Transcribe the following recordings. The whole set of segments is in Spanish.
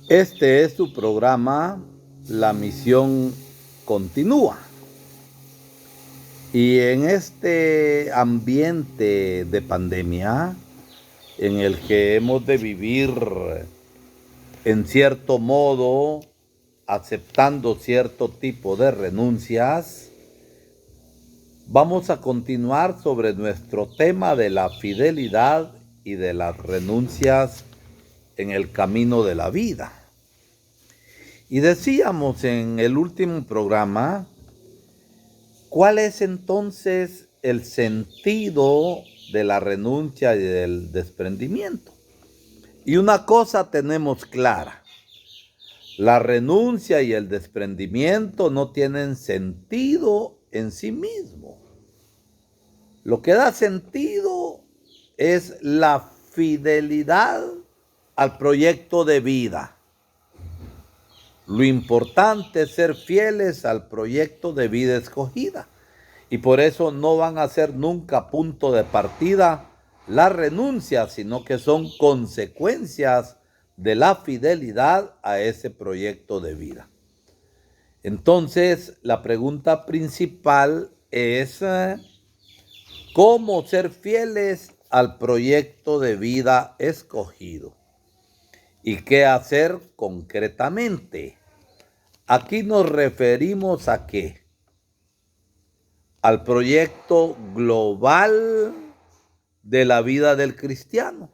Este es su programa, La Misión Continúa. Y en este ambiente de pandemia, en el que hemos de vivir en cierto modo, aceptando cierto tipo de renuncias, vamos a continuar sobre nuestro tema de la fidelidad y de las renuncias en el camino de la vida. Y decíamos en el último programa, ¿cuál es entonces el sentido de la renuncia y del desprendimiento? Y una cosa tenemos clara: la renuncia y el desprendimiento no tienen sentido en sí mismo. Lo que da sentido es la fidelidad al proyecto de vida. Lo importante es ser fieles al proyecto de vida escogida. Y por eso no van a ser nunca punto de partida la renuncia, sino que son consecuencias de la fidelidad a ese proyecto de vida. Entonces, la pregunta principal es ¿cómo ser fieles al proyecto de vida escogido? ¿Y qué hacer concretamente? Aquí nos referimos ¿a qué? Al proyecto global de la vida del cristiano,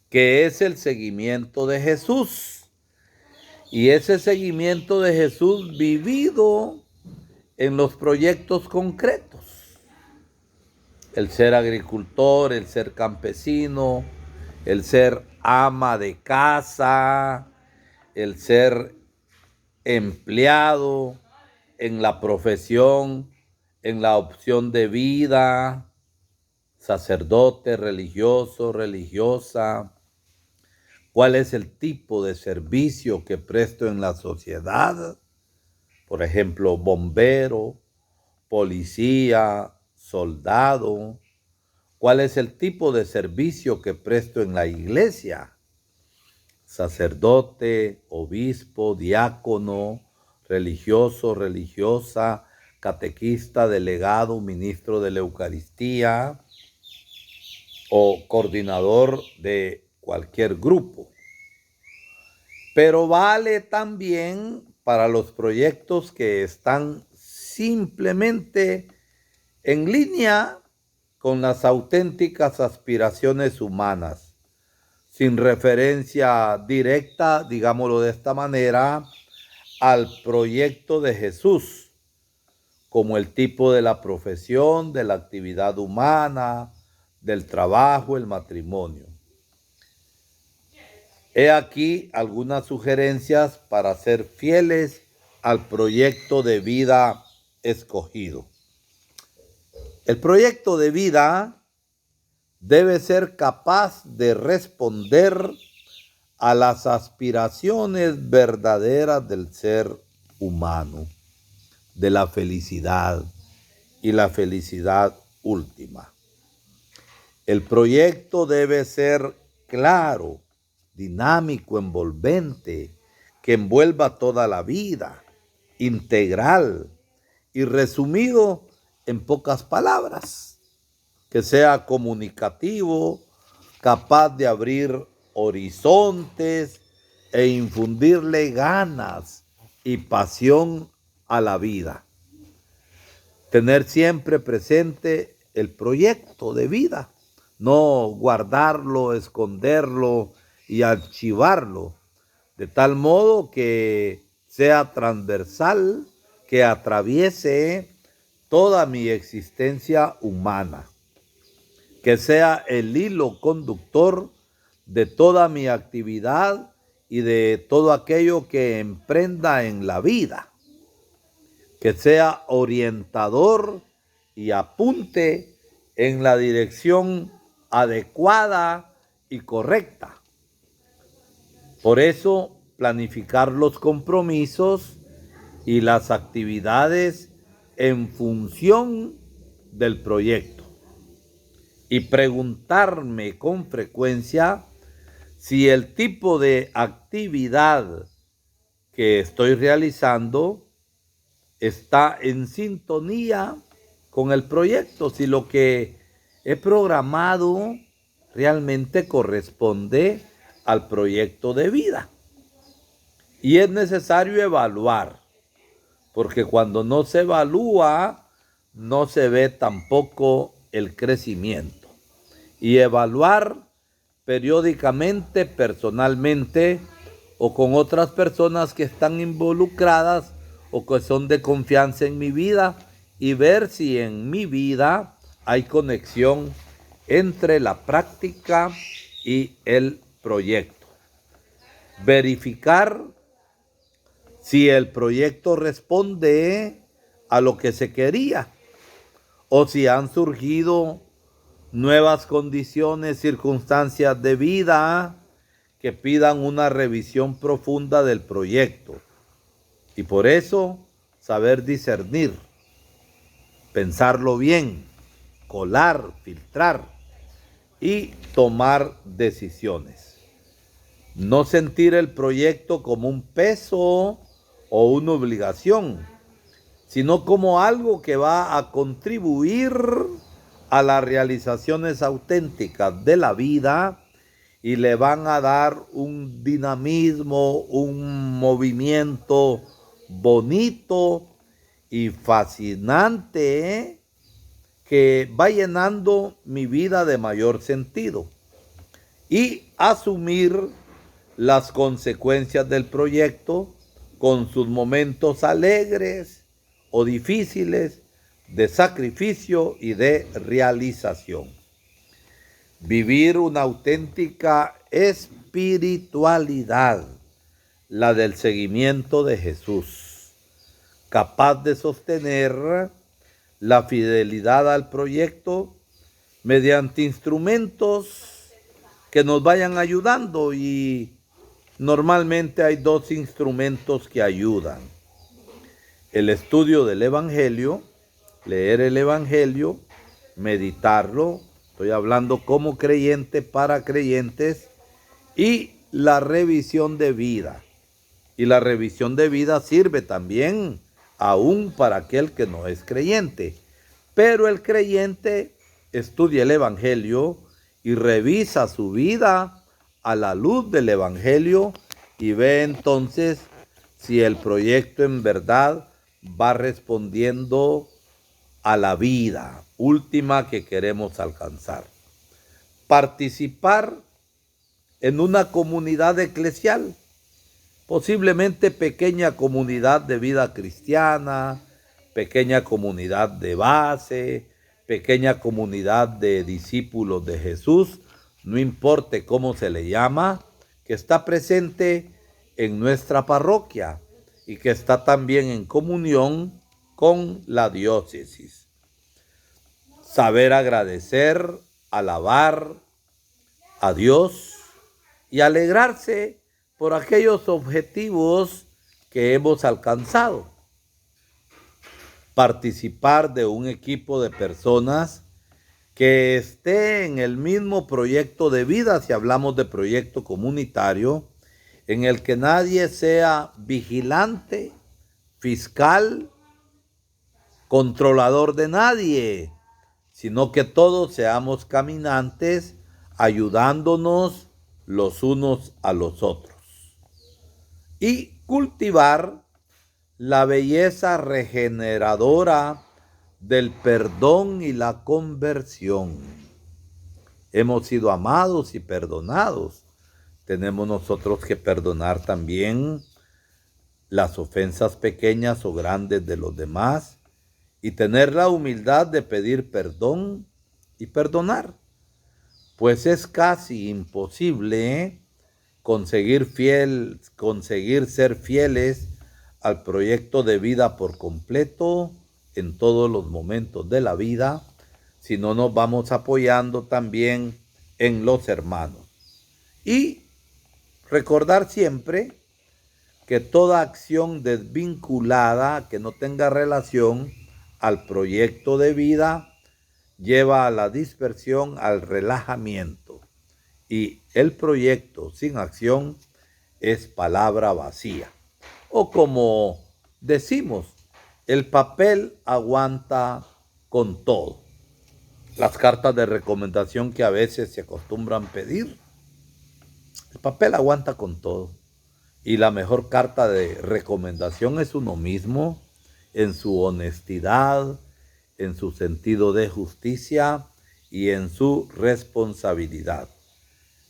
que es el seguimiento de Jesús. Y ese seguimiento de Jesús vivido en los proyectos concretos. El ser agricultor, el ser campesino, el ser ama de casa, el ser empleado en la profesión, en la opción de vida, sacerdote, religioso, religiosa. ¿Cuál es el tipo de servicio que presto en la sociedad? Por ejemplo, bombero, policía, soldado. ¿Cuál es el tipo de servicio que presto en la iglesia? Sacerdote, obispo, diácono, religioso, religiosa, catequista, delegado, ministro de la Eucaristía o coordinador de cualquier grupo. Pero vale también para los proyectos que están simplemente en línea con las auténticas aspiraciones humanas, sin referencia directa, digámoslo de esta manera, al proyecto de Jesús, como el tipo de la profesión, de la actividad humana, del trabajo, el matrimonio. He aquí algunas sugerencias para ser fieles al proyecto de vida escogido. El proyecto de vida debe ser capaz de responder a las aspiraciones verdaderas del ser humano, de la felicidad y la felicidad última. El proyecto debe ser claro, dinámico, envolvente, que envuelva toda la vida, integral y resumido en pocas palabras, que sea comunicativo, capaz de abrir horizontes e infundirle ganas y pasión a la vida. Tener siempre presente el proyecto de vida, no guardarlo, esconderlo y archivarlo, de tal modo que sea transversal, que atraviese toda mi existencia humana, que sea el hilo conductor de toda mi actividad y de todo aquello que emprenda en la vida, que sea orientador y apunte en la dirección adecuada y correcta. Por eso, planificar los compromisos y las actividades en función del proyecto. Y preguntarme con frecuencia si el tipo de actividad que estoy realizando está en sintonía con el proyecto, si lo que he programado realmente corresponde al proyecto de vida. Y es necesario evaluar, porque cuando no se evalúa, no se ve tampoco el crecimiento. Y evaluar periódicamente, personalmente, o con otras personas que están involucradas o que son de confianza en mi vida, y ver si en mi vida hay conexión entre la práctica y el proyecto. Verificar si el proyecto responde a lo que se quería o si han surgido nuevas condiciones, circunstancias de vida que pidan una revisión profunda del proyecto. Y por eso, saber discernir, pensarlo bien, colar, filtrar y tomar decisiones. No sentir el proyecto como un peso o una obligación, sino como algo que va a contribuir a las realizaciones auténticas de la vida y le van a dar un dinamismo, un movimiento bonito y fascinante que va llenando mi vida de mayor sentido. Y asumir las consecuencias del proyecto con sus momentos alegres o difíciles, de sacrificio y de realización. Vivir una auténtica espiritualidad, la del seguimiento de Jesús, capaz de sostener la fidelidad al proyecto mediante instrumentos que nos vayan ayudando, y normalmente hay dos instrumentos que ayudan: el estudio del Evangelio, leer el Evangelio, meditarlo, estoy hablando como creyente para creyentes, y la revisión de vida. Y la revisión de vida sirve también aún para aquel que no es creyente. Pero el creyente estudia el Evangelio y revisa su vida a la luz del Evangelio y ve entonces si el proyecto en verdad va respondiendo a la vida última que queremos alcanzar. Participar en una comunidad eclesial, posiblemente pequeña comunidad de vida cristiana, pequeña comunidad de base, pequeña comunidad de discípulos de Jesús, no importe cómo se le llama, que está presente en nuestra parroquia y que está también en comunión con la diócesis. Saber agradecer, alabar a Dios y alegrarse por aquellos objetivos que hemos alcanzado. Participar de un equipo de personas que esté en el mismo proyecto de vida, si hablamos de proyecto comunitario, en el que nadie sea vigilante, fiscal, controlador de nadie, sino que todos seamos caminantes ayudándonos los unos a los otros. Y cultivar la belleza regeneradora del perdón y la conversión. Hemos sido amados y perdonados. Tenemos nosotros que perdonar también las ofensas pequeñas o grandes de los demás y tener la humildad de pedir perdón y perdonar. Pues es casi imposible conseguir ser fieles al proyecto de vida por completo en todos los momentos de la vida, si no nos vamos apoyando también en los hermanos. Y recordar siempre que toda acción desvinculada, que no tenga relación al proyecto de vida, lleva a la dispersión, al relajamiento. y el proyecto sin acción es palabra vacía. O como decimos, el papel aguanta con todo. Las cartas de recomendación que a veces se acostumbran pedir, el papel aguanta con todo. Y la mejor carta de recomendación es uno mismo, en su honestidad, en su sentido de justicia y en su responsabilidad.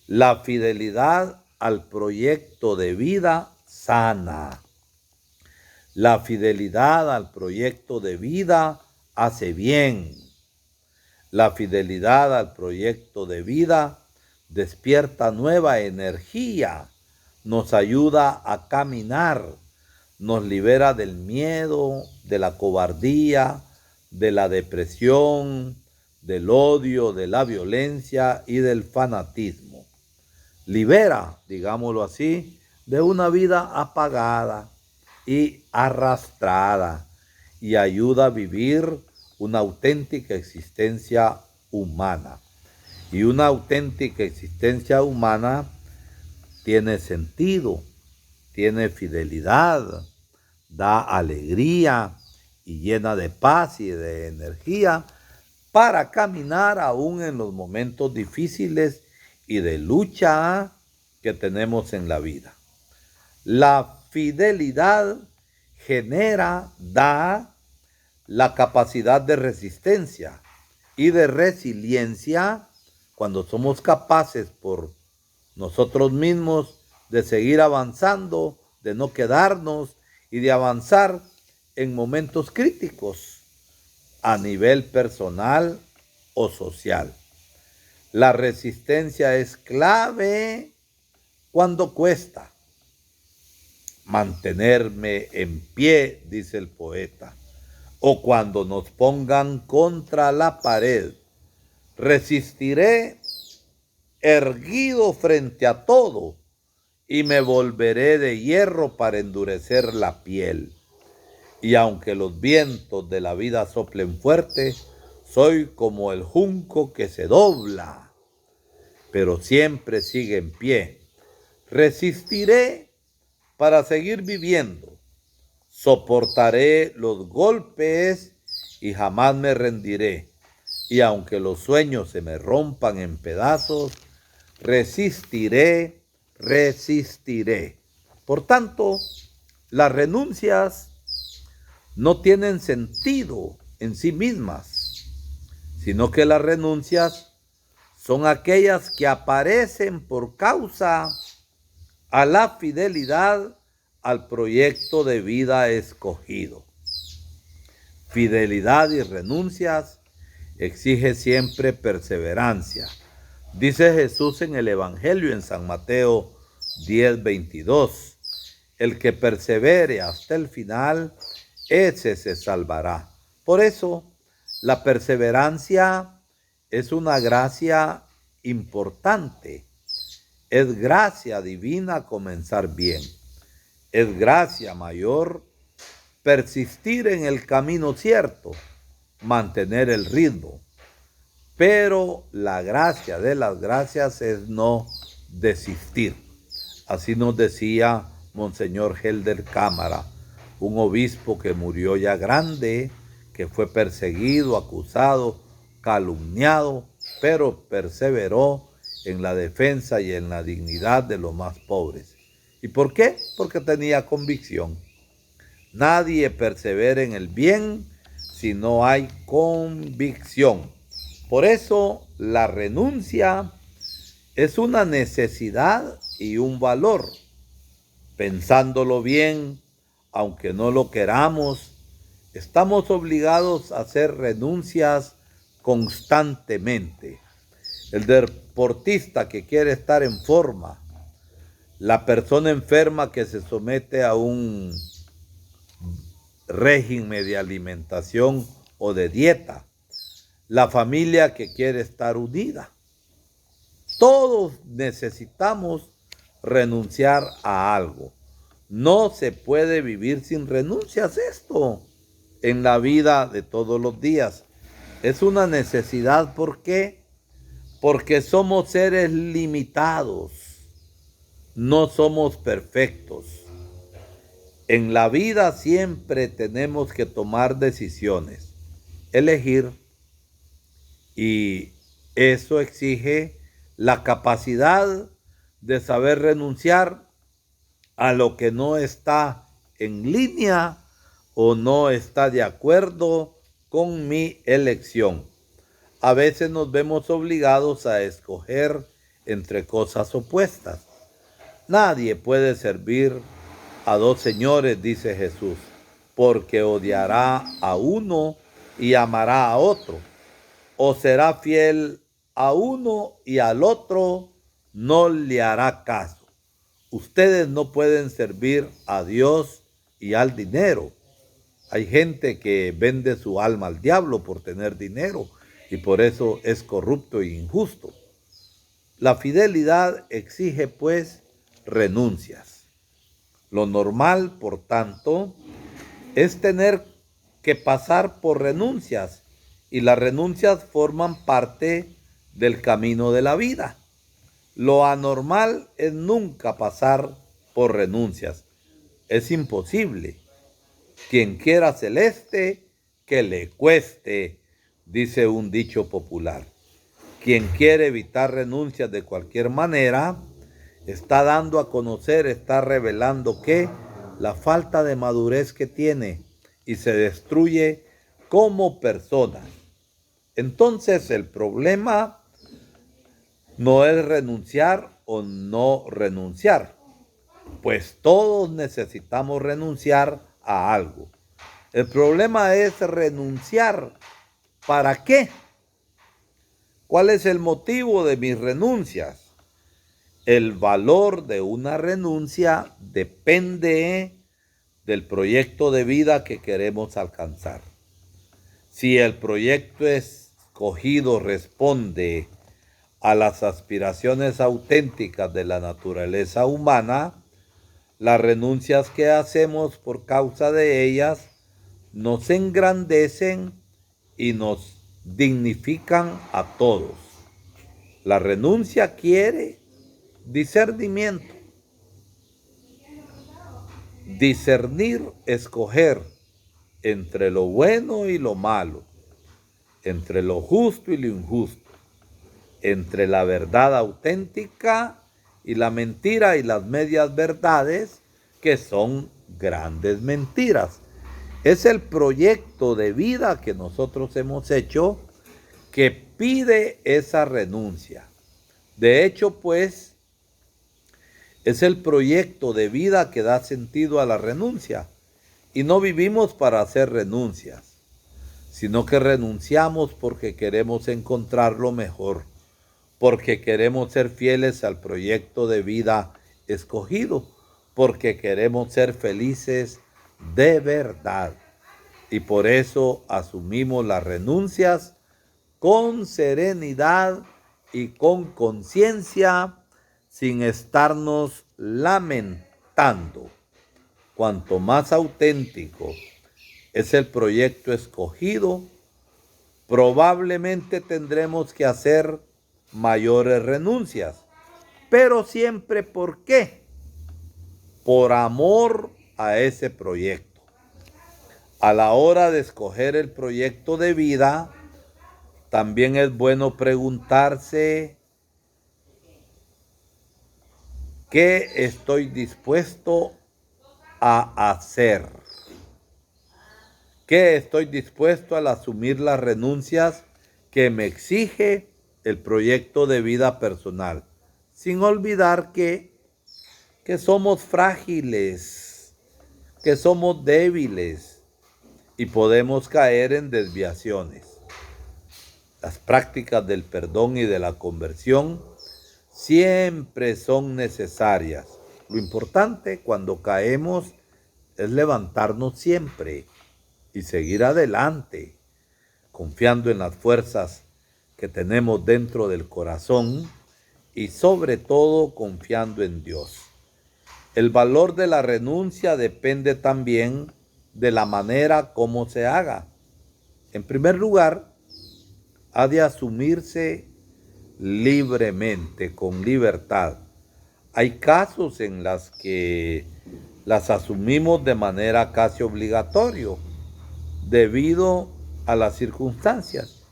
La fidelidad al proyecto de vida sana. La fidelidad al proyecto de vida hace bien. La fidelidad al proyecto de vida despierta nueva energía, nos ayuda a caminar, nos libera del miedo, de la cobardía, de la depresión, del odio, de la violencia y del fanatismo. Libera, digámoslo así, de una vida apagada y arrastrada y ayuda a vivir una auténtica existencia humana. Y una auténtica existencia humana tiene sentido, tiene fidelidad, da alegría y llena de paz y de energía para caminar aún en los momentos difíciles y de lucha que tenemos en la vida. La fidelidad genera, da la capacidad de resistencia y de resiliencia cuando somos capaces por nosotros mismos de seguir avanzando, de no quedarnos y de avanzar en momentos críticos a nivel personal o social. La resistencia es clave cuando cuesta. Mantenerme en pie, dice el poeta, o cuando nos pongan contra la pared. Resistiré erguido frente a todo y me volveré de hierro para endurecer la piel. Y aunque los vientos de la vida soplen fuerte, soy como el junco que se dobla, pero siempre sigue en pie. Resistiré para seguir viviendo. Soportaré los golpes y jamás me rendiré. Y aunque los sueños se me rompan en pedazos, resistiré. Por tanto, las renuncias no tienen sentido en sí mismas, sino que las renuncias son aquellas que aparecen por causa a la fidelidad al proyecto de vida escogido. Fidelidad y renuncias exige siempre perseverancia. Dice Jesús en el Evangelio en San Mateo 10:22, el que persevere hasta el final, ese se salvará. Por eso, la perseverancia es una gracia importante. Es gracia divina comenzar bien. Es gracia mayor persistir en el camino cierto, mantener el ritmo. Pero la gracia de las gracias es no desistir. Así nos decía Monseñor Helder Cámara, un obispo que murió ya grande, que fue perseguido, acusado, calumniado, pero perseveró en la defensa y en la dignidad de los más pobres. ¿Y por qué? Porque tenía convicción. Nadie persevera en el bien si no hay convicción. Por eso la renuncia es una necesidad y un valor. Pensándolo bien, aunque no lo queramos, estamos obligados a hacer renuncias constantemente. El deportista que quiere estar en forma, la persona enferma que se somete a un régimen de alimentación o de dieta, la familia que quiere estar unida. Todos necesitamos renunciar a algo. No se puede vivir sin renuncias esto en la vida de todos los días. Es una necesidad. ¿Por qué? porque somos seres limitados, no somos perfectos. En la vida siempre tenemos que tomar decisiones, elegir, y eso exige la capacidad de saber renunciar a lo que no está en línea o no está de acuerdo con mi elección. A veces nos vemos obligados a escoger entre cosas opuestas. Nadie puede servir a dos señores, dice Jesús, porque odiará a uno y amará a otro, o será fiel a uno y al otro no le hará caso. Ustedes no pueden servir a Dios y al dinero. Hay gente que vende su alma al diablo por tener dinero y por eso es corrupto e injusto. La fidelidad exige, pues, renuncias. Lo normal, por tanto, es tener que pasar por renuncias, y las renuncias forman parte del camino de la vida. Lo anormal es nunca pasar por renuncias. Es imposible. Quien quiera celeste, que le cueste, dice un dicho popular. Quien quiere evitar renuncias de cualquier manera, está dando a conocer, está revelando que la falta de madurez que tiene y se destruye como persona. Entonces el problema no es renunciar o no renunciar, pues todos necesitamos renunciar a algo. El problema es renunciar. ¿Para qué? ¿Cuál es el motivo de mis renuncias? El valor de una renuncia depende del proyecto de vida que queremos alcanzar. Si el proyecto escogido responde a las aspiraciones auténticas de la naturaleza humana, las renuncias que hacemos por causa de ellas nos engrandecen y nos dignifican a todos. La renuncia quiere discernimiento. Discernir, escoger entre lo bueno y lo malo, entre lo justo y lo injusto, entre la verdad auténtica y la mentira y las medias verdades, que son grandes mentiras. Es el proyecto de vida que nosotros hemos hecho que pide esa renuncia. De hecho, pues, es el proyecto de vida que da sentido a la renuncia. Y no vivimos para hacer renuncias, sino que renunciamos porque queremos encontrar lo mejor, porque queremos ser fieles al proyecto de vida escogido, porque queremos ser felices de verdad. Y por eso asumimos las renuncias con serenidad y con conciencia, sin estarnos lamentando. Cuanto más auténtico es el proyecto escogido, probablemente tendremos que hacer mayores renuncias. Pero siempre, ¿por qué? Por amor a ese proyecto. A la hora de escoger el proyecto de vida, también es bueno preguntarse qué estoy dispuesto a hacer. ¿Qué estoy dispuesto al asumir las renuncias que me exige el proyecto de vida personal? Sin olvidar que somos frágiles, que somos débiles y podemos caer en desviaciones. Las prácticas del perdón y de la conversión siempre son necesarias. Lo importante cuando caemos es levantarnos siempre y seguir adelante, confiando en las fuerzas que tenemos dentro del corazón y sobre todo confiando en Dios. El valor de la renuncia depende también de la manera como se haga. En primer lugar, ha de asumirse libremente, con libertad. Hay casos en los que las asumimos de manera casi obligatoria debido a las circunstancias.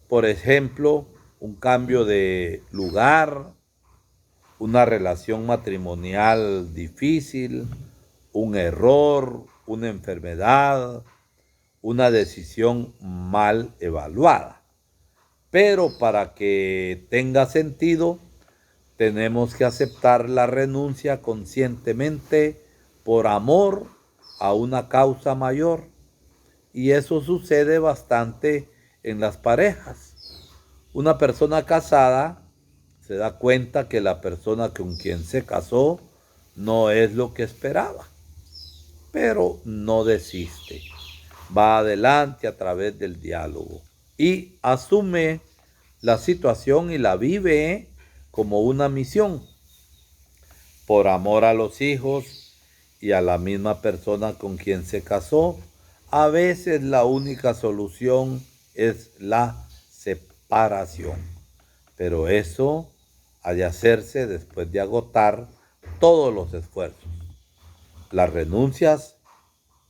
Por ejemplo, un cambio de lugar, una relación matrimonial difícil, un error, una enfermedad, una decisión mal evaluada. Pero para que tenga sentido, tenemos que aceptar la renuncia conscientemente por amor a una causa mayor. Y eso sucede bastante en las parejas. Una persona casada se da cuenta que la persona con quien se casó no es lo que esperaba, pero no desiste. Va adelante a través del diálogo y asume la situación y la vive como una misión. Por amor a los hijos y a la misma persona con quien se casó, a veces la única solución es la separación. Pero eso ha de hacerse después de agotar todos los esfuerzos. Las renuncias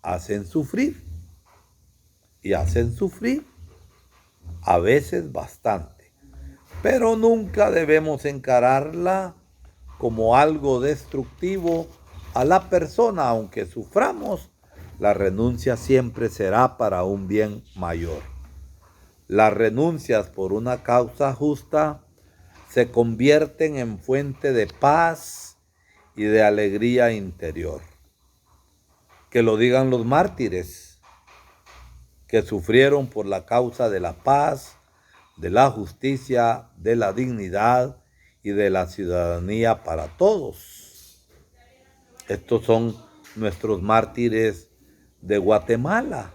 hacen sufrir y hacen sufrir a veces bastante, pero nunca debemos encararla como algo destructivo a la persona. Aunque suframos, la renuncia siempre será para un bien mayor. Las renuncias por una causa justa se convierten en fuente de paz y de alegría interior. Que lo digan los mártires que sufrieron por la causa de la paz, de la justicia, de la dignidad y de la ciudadanía para todos. Estos son nuestros mártires de Guatemala.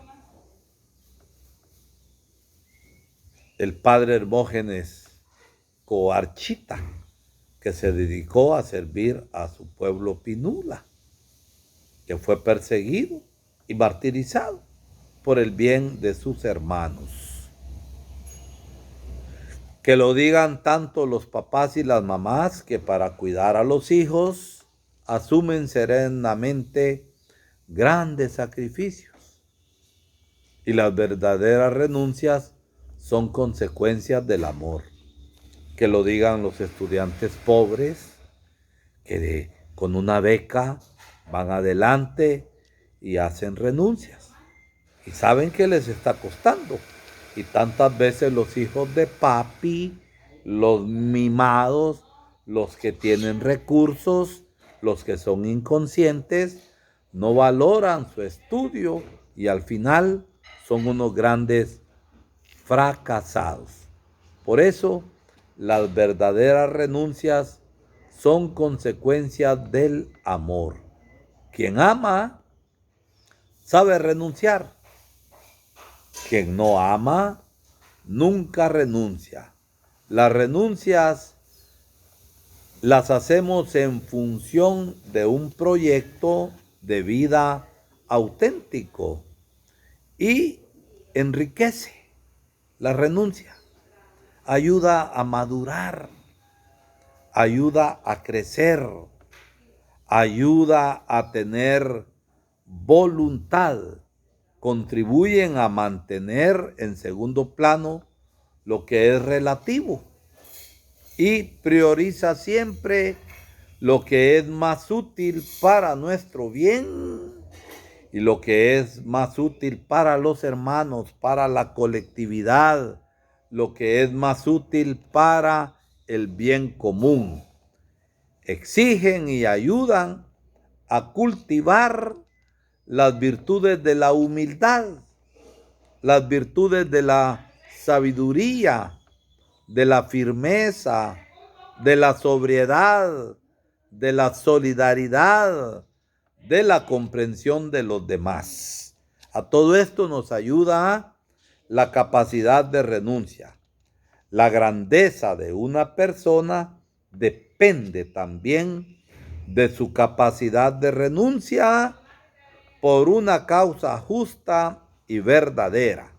El padre Hermógenes Coarchita, que se dedicó a servir a su pueblo Pinula, que fue perseguido y martirizado por el bien de sus hermanos. Que lo digan tanto los papás y las mamás que para cuidar a los hijos asumen serenamente grandes sacrificios. Y las verdaderas renuncias son consecuencias del amor. Que lo digan los estudiantes pobres que con una beca van adelante y hacen renuncias. Y saben que les está costando. Y tantas veces los hijos de papi, los mimados, los que tienen recursos, los que son inconscientes, no valoran su estudio y al final son unos grandes fracasados. Por eso, las verdaderas renuncias son consecuencias del amor. Quien ama sabe renunciar. Quien no ama nunca renuncia. Las renuncias las hacemos en función de un proyecto de vida auténtico y enriquece. La renuncia ayuda a madurar, ayuda a crecer, ayuda a tener voluntad, contribuyen a mantener en segundo plano lo que es relativo y prioriza siempre lo que es más útil para nuestro bien y lo que es más útil para los hermanos, para la colectividad, lo que es más útil para el bien común. Exigen y ayudan a cultivar las virtudes de la humildad, las virtudes de la sabiduría, de la firmeza, de la sobriedad, de la solidaridad, de la comprensión de los demás. A todo esto nos ayuda la capacidad de renuncia. La grandeza de una persona depende también de su capacidad de renuncia por una causa justa y verdadera.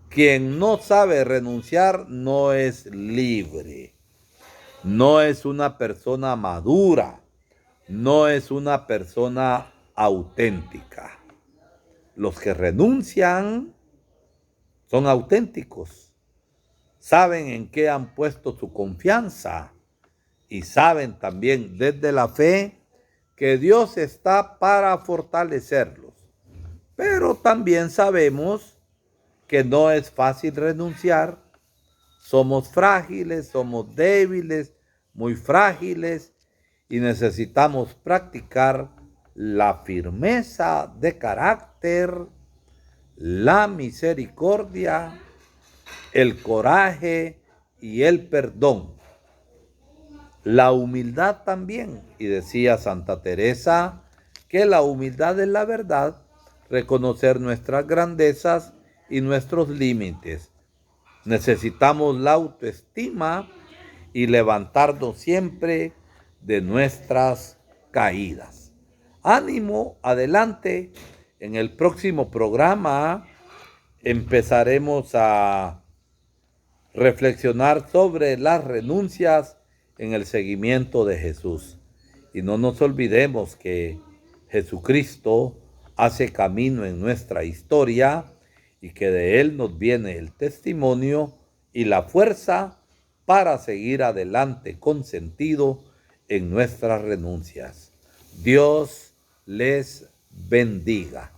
Quien no sabe renunciar no es libre, no es una persona madura, no es una persona auténtica. Los que renuncian son auténticos, saben en qué han puesto su confianza y saben también desde la fe que Dios está para fortalecerlos. Pero también sabemos que no es fácil renunciar. Somos frágiles, somos débiles, muy frágiles y necesitamos practicar la firmeza de carácter, la misericordia, el coraje y el perdón. La humildad también. Y decía Santa Teresa que la humildad es la verdad, reconocer nuestras grandezas y nuestros límites. Necesitamos la autoestima y levantarnos siempre de nuestras caídas. Ánimo, adelante. En el próximo programa empezaremos a reflexionar sobre las renuncias en el seguimiento de Jesús. Y no nos olvidemos que Jesucristo hace camino en nuestra historia y que de Él nos viene el testimonio y la fuerza para seguir adelante con sentido en nuestras renuncias. Dios les bendiga.